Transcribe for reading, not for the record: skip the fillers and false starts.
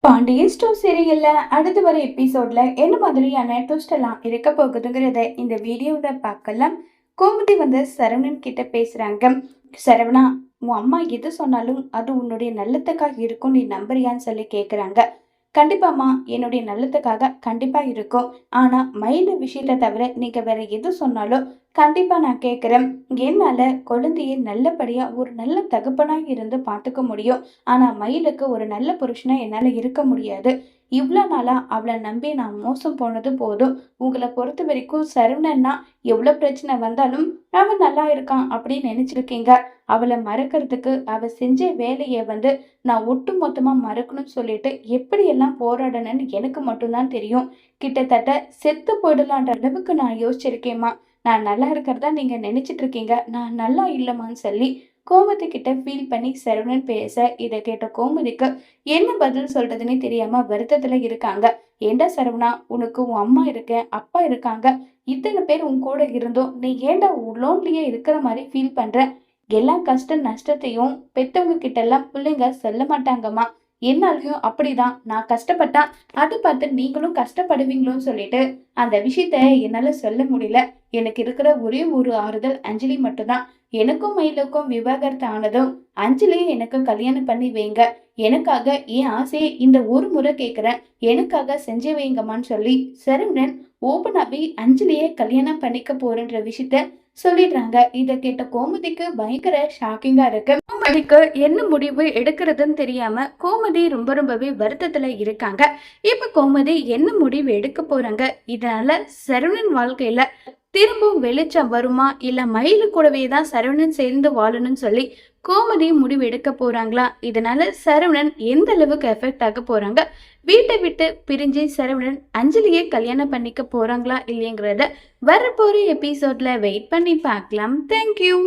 Pandian store சீரியல்ல அடுத்து வர எபிசோட்ல என்ன மாதிரியான ட்விஸ்ட் எல்லாம் இருக்க போகுதுங்கிறத இந்த வீடியோல பார்க்கலாம். கோமதி வந்து சரவணன் கிட்ட பேசுறாங்க. சரவணா, உன் அம்மா எது சொன்னாலும் அது உன்னுடைய நல்லத்துக்காக இருக்கும், நீ நம்புறியான்னு சொல்லி கேக்குறாங்க. கண்டிப்பாம்மா, என்னுடைய நல்லத்துக்காக கண்டிப்பா இருக்கும். ஆனா மயில விஷயத்த தவிர நீங்க வேற எது சொன்னாலும் கண்டிப்பா நான் கேக்குறேன். என்னால குழந்தைய நல்லபடியா ஒரு நல்ல தகப்பனா இருந்து பாத்துக்க முடியும். ஆனா மயிலுக்கு ஒரு நல்ல புருஷனா என்னால இருக்க முடியாது. இவ்ளோ நாளா அவளை நம்பி நான் மோசம் போனது போதும். உங்களை பொறுத்த வரைக்கும் சரவணன்னா எவ்வளோ பிரச்சனை வந்தாலும் அவன் நல்லா இருக்கான் அப்படின்னு நினைச்சிருக்கீங்க. அவளை மறக்கிறதுக்கு அவ செஞ்ச வேலையை வந்து நான் ஒட்டு மொத்தமா மறக்கணும்னு சொல்லிட்டு எப்படியெல்லாம் போராடணும்னு எனக்கு மட்டும்தான் தெரியும். கிட்டத்தட்ட செத்து போயிடலான்ற அளவுக்கு நான் யோசிச்சிருக்கேம்மா. நான் நல்லா இருக்கிறதா நீங்க நினைச்சிட்டு இருக்கீங்க, நான் நல்லா இல்லைம்மான்னு சொல்லி கோமதி கிட்ட ஃபீல் பண்ணி சரவணன் பேச, இதை கேட்ட கோமதிக்கு என்ன பதில் சொல்றதுன்னே தெரியாம வருத்தத்துல இருக்காங்க. ஏண்டா சரவணா, உனக்கு உன் அம்மா இருக்கேன், அப்பா இருக்காங்க, இத்தனை பேர் உன் கூட இருந்தோம், நீ ஏண்டா லோன்லியே இருக்கிற மாதிரி ஃபீல் பண்ற? எல்லா கஷ்ட நஷ்டத்தையும் பெத்தவங்க கிட்ட எல்லாம் பிள்ளைங்க சொல்ல மாட்டாங்கம்மா. என்னாலையும் அப்படிதான், நான் கஷ்டப்பட்டா அதை பார்த்து நீங்களும் கஷ்டப்படுவீங்களோன்னு சொல்லிட்டு அந்த விஷயத்த என்னால சொல்ல முடியல. எனக்கு இருக்கிற ஒரே ஒரு ஆறுதல் அஞ்சலி மட்டும்தான். எனக்கும் மயிலுக்கும் விவாகரத்து ஆனதும் அஞ்சலியை எனக்கு கல்யாணம் பண்ணி வைங்க. எனக்காக என் ஆசையை இந்த ஒரு முறை கேட்கிறேன், எனக்காக செஞ்சு வைங்கம்மான்னு சொல்லி சரவணன் ஓபனாவே அஞ்சலியை கல்யாணம் பண்ணிக்க போறன்ற விஷயத்த சொல்லிடுறாங்க. இதை கேட்ட கோமதிக்கு பயங்கர ஷாக்கிங்கா இருக்கு. கோமதிக்கு என்ன முடிவு எடுக்கிறதுன்னு தெரியாம கோமதி ரொம்பவே வருத்தத்துல இருக்காங்க. இப்ப கோமதி என்ன முடிவு எடுக்க போறாங்க? இதனால சரவணன் வாழ்க்கையில திரும்பவும் வெளிச்சம் வருமா, இல்ல மயிலு கூடவே தான் சரவணன் சேர்ந்து வாழணும்னு சொல்லி கோமதி முடிவு எடுக்க போறாங்களா? இதனால சரவணன் எந்த அளவுக்கு எஃபெக்ட் ஆக போறாங்க? வீட்டை விட்டு பிரிஞ்சு சரவணன் அஞ்சலியை கல்யாணம் பண்ணிக்க போறாங்களா இல்லையங்கிறத வரப்போற எபிசோட்ல வெயிட் பண்ணி பார்க்கலாம். தேங்க்யூ.